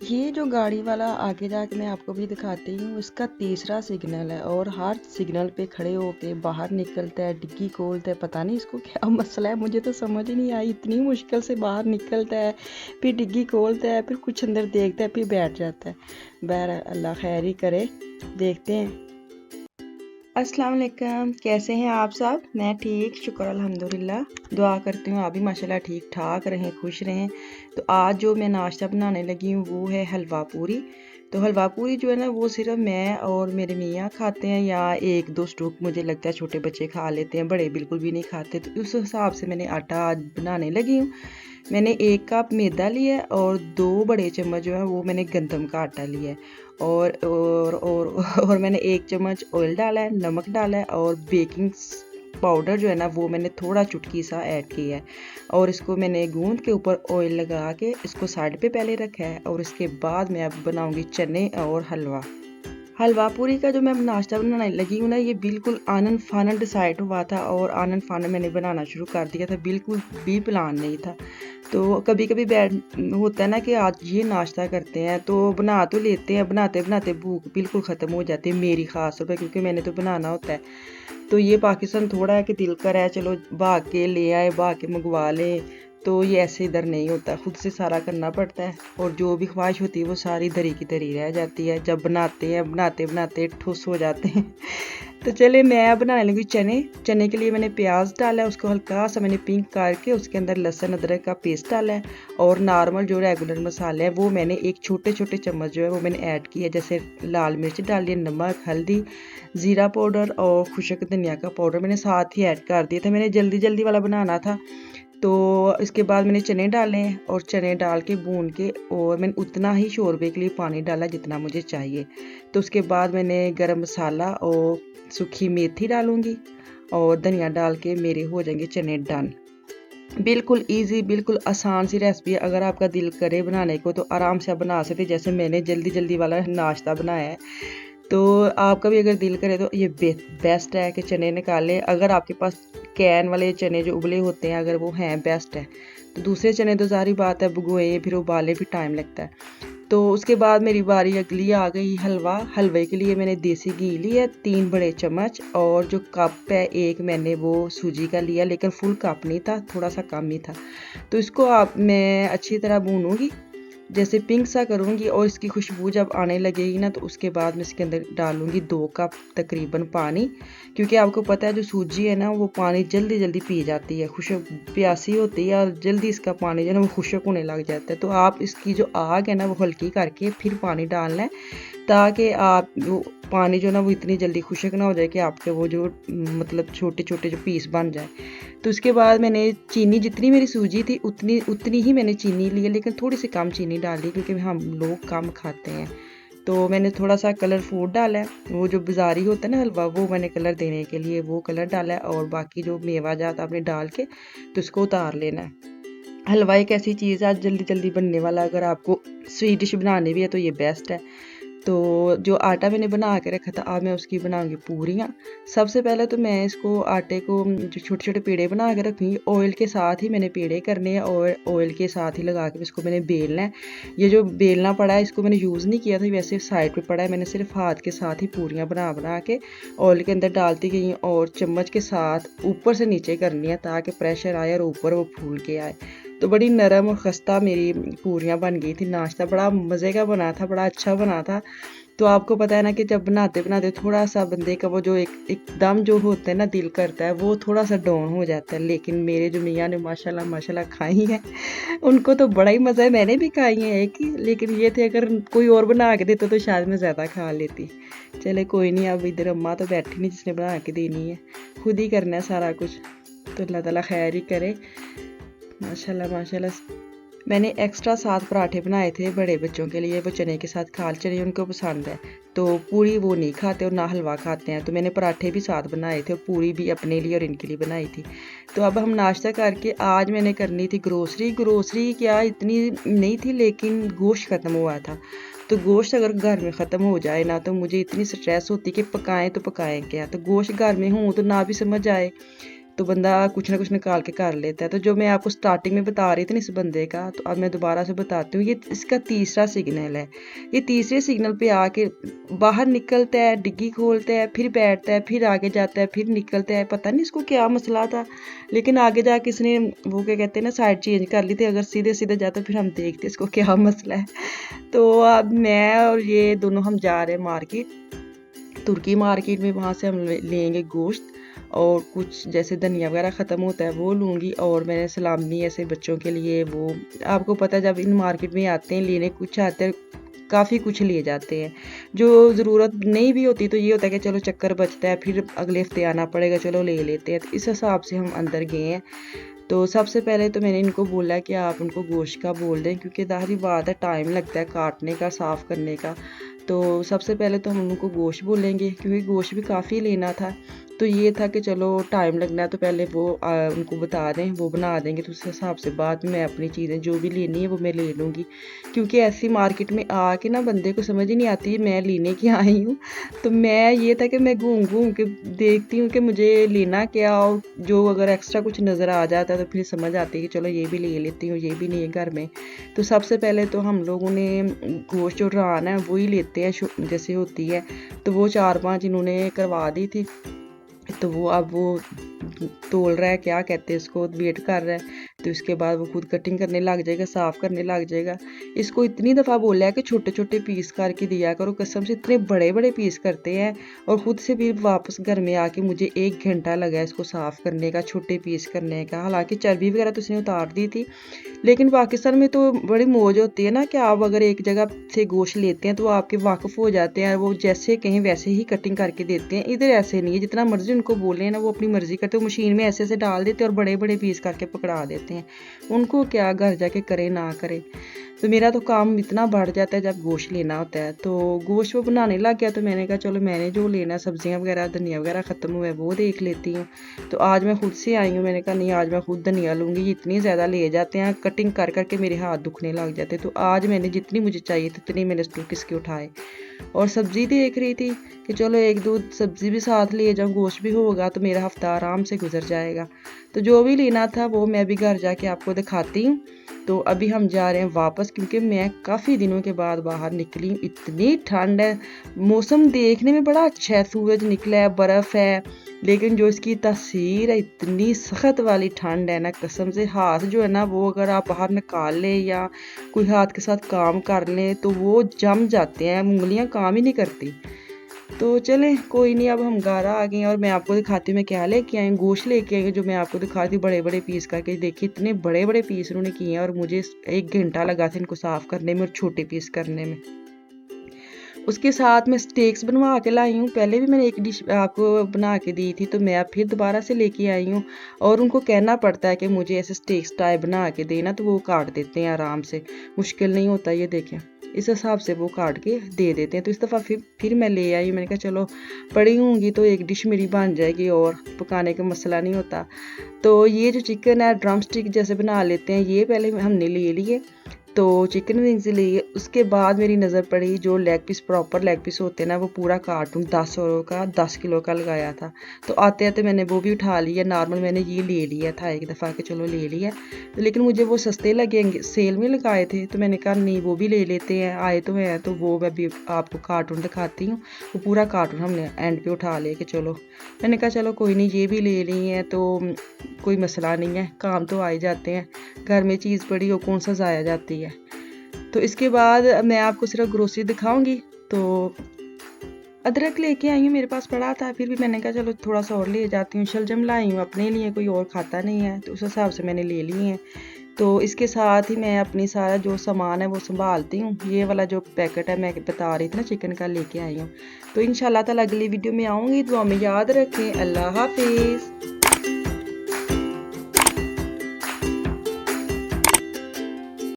ये जो गाड़ी वाला आगे जाके मैं आपको भी दिखाती हूँ, इसका तीसरा सिग्नल है और हर सिग्नल पे खड़े होके बाहर निकलता है, डिग्गी खोलता है। पता नहीं इसको क्या मसला है, मुझे तो समझ ही नहीं आई। इतनी मुश्किल से बाहर निकलता है, फिर डिग्गी खोलता है, फिर कुछ अंदर देखता है, फिर बैठ जाता है। बहर अल्लाह खैर ही करे, देखते हैं। अस्सलाम वालेकुम, कैसे हैं आप सब? मैं ठीक, शुक्र अल्हम्दुलिल्लाह। दुआ करती हूँ आप भी माशाल्लाह ठीक ठाक रहें, खुश रहें। तो आज जो मैं नाश्ता बनाने लगी हूँ वो है हलवा पूरी। तो हलवा पूरी जो है ना वो सिर्फ मैं और मेरे मियाँ खाते हैं, या एक दो स्टूक मुझे लगता है छोटे बच्चे खा लेते हैं, बड़े बिल्कुल भी नहीं खाते। तो उस हिसाब से मैंने आटा आज बनाने लगी हूँ। मैंने 1 कप मैदा लिया है और 2 बड़े चम्मच जो है वो मैंने गंदम का आटा लिया है। और मैंने 1 चम्मच ऑयल डाला है, नमक डाला है और बेकिंग पाउडर जो है ना वो मैंने थोड़ा चुटकी सा ऐड किया है। और इसको मैंने गूंद के ऊपर ऑयल लगा के इसको साइड पे पहले रखा है। और इसके बाद मैं अब बनाऊंगी चने और हलवा। हलवा पूरी का जो मैं नाश्ता बनाने लगी हूँ ना, ये बिल्कुल आनन फानन डिसाइड हुआ था और आनन फानन मैंने बनाना शुरू कर दिया था, बिल्कुल भी प्लान नहीं था। तो कभी कभी बैठ होता है ना कि आज ये नाश्ता करते हैं, तो बना तो लेते हैं, बनाते बनाते भूख बिल्कुल ख़त्म हो जाती है मेरी ख़ास तौर पर, क्योंकि मैंने तो बनाना होता है। तो ये पाकिस्तान थोड़ा है कि दिल कर है चलो भाग के ले आए, भाग के मंगवा लें। तो ये ऐसे इधर नहीं होता, खुद से सारा करना पड़ता है और जो भी ख्वाहिश होती है वो सारी दरी की दरी रह जाती है जब बनाते हैं, बनाते बनाते ठुस हो जाते हैं। तो चलिए मैं बनाने लगी चने। चने के लिए मैंने प्याज डाला है, उसको हल्का सा मैंने पिंक करके उसके अंदर लहसुन अदरक का पेस्ट डाला है। और नॉर्मल जो रेगुलर मसाले हैं वो मैंने एक छोटे छोटे चम्मच जो है वो मैंने ऐड किया, जैसे लाल मिर्च डाली, नमक, हल्दी, ज़ीरा पाउडर और खुशक धनिया का पाउडर मैंने साथ ही ऐड कर दिया था। मैंने जल्दी जल्दी वाला बनाना था। तो इसके बाद मैंने चने डाले और चने डाल के भून के, और मैंने उतना ही शोरबे के लिए पानी डाला जितना मुझे चाहिए। तो उसके बाद मैंने गरम मसाला और सूखी मेथी डालूंगी और धनिया डाल के मेरे हो जाएंगे चने डन। बिल्कुल इजी, बिल्कुल आसान सी रेसिपी है। अगर आपका दिल करे बनाने को तो आराम से आप बना सकते, जैसे मैंने जल्दी जल्दी वाला नाश्ता बनाया है। तो आपका भी अगर दिल करे तो ये बेस्ट है कि चने निकालें। अगर आपके पास कैन वाले चने जो उबले होते हैं अगर वो हैं, बेस्ट है। तो दूसरे चने तो सारी बात है भिगोए फिर उबाले भी टाइम लगता है। तो उसके बाद मेरी बारी अगली आ गई हलवा। हलवे के लिए मैंने देसी घी लिया 3 बड़े चम्मच, और जो कप है एक मैंने वो सूजी का लिया, लेकिन फुल कप नहीं था, थोड़ा सा कम ही था। तो इसको मैं अच्छी तरह भूनूंगी, जैसे पिंक सा करूँगी, और इसकी खुशबू जब आने लगेगी ना तो उसके बाद मैं इसके अंदर डालूँगी 2 कप तकरीबन पानी। क्योंकि आपको पता है जो सूजी है ना वो पानी जल्दी जल्दी पी जाती है, खुशक प्यासी होती है और जल्दी इसका पानी जो है ना वो खुशक होने लग जाता है। तो आप इसकी जो आग है ना वो हल्की करके फिर पानी डालना है, ताकि आप वो पानी जो ना वो इतनी जल्दी खुशक ना हो जाए कि आपके वो जो मतलब छोटे छोटे जो पीस बन जाए। तो उसके बाद मैंने चीनी, जितनी मेरी सूजी थी उतनी उतनी ही मैंने चीनी ली है, लेकिन थोड़ी सी कम चीनी डाली क्योंकि हम लोग कम खाते हैं। तो मैंने थोड़ा सा कलर फूड डाला है, वो जो बाज़ारी होता है ना हलवा, वो मैंने कलर देने के लिए वो कलर डाला है। और बाकी जो मेवा जात आपने डाल के तो उसको उतार लेना है। हलवा एक ऐसी चीज़ है जल्दी जल्दी बनने वाला, अगर आपको स्वीट डिश बनानी भी है तो ये बेस्ट है। तो जो आटा मैंने बना के रखा था अब मैं उसकी बनाऊंगी पूरियाँ। सबसे पहले तो मैं इसको आटे को जो छोटे छोटे पेड़े बना के रखूँगी, ऑयल के साथ ही मैंने पेड़े करने हैं और ऑयल के साथ ही लगा के इसको मैंने बेलना है। ये जो बेलना पड़ा है इसको मैंने यूज़ नहीं किया था, वैसे साइड पे पड़ा है, मैंने सिर्फ हाथ के साथ ही पूरियाँ बना बना के ऑयल के अंदर डालती गई और चम्मच के साथ ऊपर से नीचे करनी है ताकि प्रेशर आए और ऊपर वो फूल के आए। तो बड़ी नरम और खस्ता मेरी पूरियाँ बन गई थी। नाश्ता बड़ा मज़े का बना था, बड़ा अच्छा बना था। तो आपको पता है ना कि जब बनाते बनाते थोड़ा सा बंदे का वो जो एकदम जो होता है ना दिल करता है वो थोड़ा सा डाउन हो जाता है। लेकिन मेरे जो मियाँ ने माशाल्लाह माशाल्लाह खाई है, उनको तो बड़ा ही मज़ा है। मैंने भी खाई है एक ही, लेकिन ये थे अगर कोई और बना के देता तो शायद मैं ज़्यादा खा लेती। चले कोई नहीं, अब इधर अम्मा तो बैठी नहीं जिसने बना के देनी है, खुद ही करना है सारा कुछ। तो अल्लाह ताला खैर ही करे। माशाल्लाह माशाल्लाह। मैंने एक्स्ट्रा 7 पराठे बनाए थे बड़े बच्चों के लिए, वो चने के साथ खाल चने उनको पसंद है। तो पूरी वो नहीं खाते और ना हलवा खाते हैं, तो मैंने पराठे भी 7 बनाए थे और पूरी भी अपने लिए और इनके लिए बनाई थी। तो अब हम नाश्ता करके आज मैंने करनी थी ग्रोसरी क्या इतनी नहीं थी, लेकिन गोश्त ख़त्म हुआ था। तो गोश्त अगर घर में ख़त्म हो जाए ना तो मुझे इतनी स्ट्रेस होती कि पकाएं तो पकाएं क्या। तो गोश्त घर में हो तो ना भी समझ आए तो बंदा कुछ ना कुछ निकाल के कर लेता है। तो जो मैं आपको स्टार्टिंग में बता रही थी ना इस बंदे का, तो अब मैं दोबारा से बताती हूँ। ये इसका तीसरा सिग्नल है। ये तीसरे सिग्नल पे आके बाहर निकलता है, डिग्गी खोलता है, फिर बैठता है, फिर आगे जाता है, फिर निकलता है। पता नहीं इसको क्या मसला था, लेकिन आगे जाके इसने वो क्या कहते हैं ना साइड चेंज कर ली थी। अगर सीधे सीधे जाता फिर हम देखते इसको क्या मसला है। तो अब मैं और ये दोनों हम जा रहे हैं मार्केट, तुर्की मार्केट में। वहाँ से हम लेंगे गोश्त और कुछ जैसे धनिया वगैरह ख़त्म होता है वो लूँगी, और मैंने सलामी ऐसे बच्चों के लिए वो, आपको पता है जब इन मार्केट में आते हैं लेने कुछ आते हैं, काफ़ी कुछ लिए जाते हैं जो ज़रूरत नहीं भी होती। तो ये होता है कि चलो चक्कर बचता है, फिर अगले हफ्ते आना पड़ेगा, चलो ले लेते हैं। तो इस हिसाब से हम अंदर गए हैं। तो सबसे पहले तो मैंने इनको बोला कि आप उनको गोश्त का बोल दें, क्योंकि ज़ाहिर बात है टाइम लगता है काटने का, साफ़ करने का। तो सबसे पहले तो हम उनको गोश्त बोलेंगे, क्योंकि गोश्त भी काफ़ी लेना था। तो ये था कि चलो टाइम लगना है तो पहले वो उनको बता दें, वो बना देंगे। तो उस हिसाब से बाद में मैं अपनी चीज़ें जो भी लेनी है वो मैं ले लूँगी, क्योंकि ऐसी मार्केट में आके ना बंदे को समझ ही नहीं आती मैं लेने की आई हूँ। तो मैं ये था कि मैं घूम घूम के देखती हूँ कि मुझे लेना क्या, और जो अगर एक्स्ट्रा कुछ नज़र आ जाता है तो फिर समझ आती है कि चलो ये भी ले लेती हूँ, ये भी नहीं है घर में। तो सबसे पहले तो हम लोगों ने गोश्त जो रान है वही लेते हैं जैसे होती है। तो वो 4-5 इन्होंने करवा दी थी। तो वो अब वो तोल रहा है, क्या कहते हैं इसको, वेट कर रहा है। तो उसके बाद वो खुद कटिंग करने लग जाएगा, साफ़ करने लग जाएगा। इसको इतनी दफ़ा बोला है कि छोटे छोटे पीस करके दिया करो, कसम से इतने बड़े बड़े पीस करते हैं। और ख़ुद से भी वापस घर में आके मुझे 1 घंटा लगा इसको साफ़ करने का, छोटे पीस करने का। हालांकि चर्बी वगैरह तो उसने उतार दी थी, लेकिन पाकिस्तान में तो बड़ी मौज होती है ना कि आप अगर एक जगह से गोश्त लेते हैं तो आपके वाकिफ़ हो जाते हैं, वो जैसे कहीं वैसे ही कटिंग करके देते हैं। इधर ऐसे नहीं है, जितना मर्जी उनको बोले ना वो अपनी मर्ज़ी करते, मशीन में ऐसे ऐसे डाल देते हैं और बड़े बड़े पीस करके पकड़ा देते हैं। उनको क्या घर जाके करे ना करे। तो मेरा तो काम इतना बढ़ जाता है जब गोश्त लेना होता है। तो गोश्त वो बनाने लग गया, तो मैंने कहा चलो मैंने जो लेना सब्जियां वगैरह धनिया वगैरह ख़त्म हुआ है वो देख लेती हूँ। तो आज मैं खुद से आई हूँ, मैंने कहा नहीं आज मैं खुद धनिया लूँगी, ये इतनी ज़्यादा ले जाते हैं, कटिंग कर करके मेरे हाथ दुखने लग जाते हैं। तो आज मैंने जितनी मुझे चाहिए थी उतनी मैंने किसके उठाए। और सब्ज़ी देख रही थी कि चलो 1-2 सब्ज़ी भी साथ ले जाऊँ, गोश्त भी होगा तो मेरा हफ्ता आराम से गुजर जाएगा। तो जो भी लेना था वो मैं भी घर जाके आपको दिखाती हूँ। तो अभी हम जा रहे हैं वापस, क्योंकि मैं काफ़ी दिनों के बाद बाहर निकली हूँ। इतनी ठंड है, मौसम देखने में बड़ा अच्छा है, सूरज निकला है, बर्फ़ है, लेकिन जो इसकी तासीर है इतनी सख्त वाली ठंड है ना, कसम से हाथ जो है ना वो अगर आप बाहर निकाल लें या कोई हाथ के साथ काम कर लें तो वो जम जाते हैं, उंगलियां काम ही नहीं करती। तो चलें कोई नहीं, अब हम घर आ गए हैं और मैं आपको दिखाती हूँ मैं क्या लेके आई हूँ। गोश्त लेके आई हूँ जो मैं आपको दिखाती हूँ, बड़े बड़े पीस करके। देखिए इतने बड़े बड़े पीस उन्होंने किए हैं और मुझे 1 घंटा लगा था इनको साफ़ करने में और छोटे पीस करने में। उसके साथ मैं स्टेक्स बनवा के लाई हूँ। पहले भी मैंने एक डिश आपको बना के दी थी, तो मैं अब फिर दोबारा से लेके आई हूँ। और उनको कहना पड़ता है कि मुझे ऐसे स्टेक्स टाइप बना के देना, तो वो काट देते हैं आराम से, मुश्किल नहीं होता। ये देखें इस हिसाब से वो काट के दे देते हैं। तो इस दफ़ा फिर मैं ले आई, मैंने कहा चलो पड़ी होंगी तो एक डिश मेरी बन जाएगी और पकाने का मसला नहीं होता। तो ये जो चिकन है ड्रम स्टिक जैसे बना लेते हैं, ये पहले हमने ले लिए। तो चिकन विंग्स लिए, उसके बाद मेरी नज़र पड़ी जो leg piece, proper leg piece होते हैं ना, वो पूरा कार्टून 10 औरों का 10 किलो का लगाया था। तो आते आते मैंने वो भी उठा लिया। नॉर्मल मैंने ये ले लिया था एक दफ़ा के, चलो ले लिया। तो लेकिन मुझे वो सस्ते लगेंगे, सेल में लगाए थे, तो मैंने कहा नहीं वो भी ले लेते हैं, आए तो हैं। तो वो मैं भी आपको कार्टून दिखाती हूँ। वो पूरा कार्टून हमने एंड पे उठा लिया कि चलो, मैंने कहा चलो कोई नहीं, ये भी ले ली है तो कोई मसला नहीं है, काम तो आ ही जाते हैं। घर में चीज़ पड़ी हो कौन सा ज़ाया जाती है। तो इसके बाद मैं आपको सिर्फ ग्रोसरी दिखाऊंगी। तो अदरक लेके आई हूँ, मेरे पास पड़ा था, फिर भी मैंने कहा चलो थोड़ा सा और ले जाती हूँ। शलजम लाई हूँ अपने लिए, कोई और खाता नहीं है, तो उस हिसाब से मैंने ले लिए हैं। तो इसके साथ ही मैं अपनी सारा जो सामान है वो संभालती हूँ। ये वाला जो पैकेट है मैं बता रही थी ना चिकन का, लेके आई हूँ। तो इंशाल्लाह ताला अगली वीडियो में आऊँगी। दुआ में याद रखें। अल्लाह हाफिज़।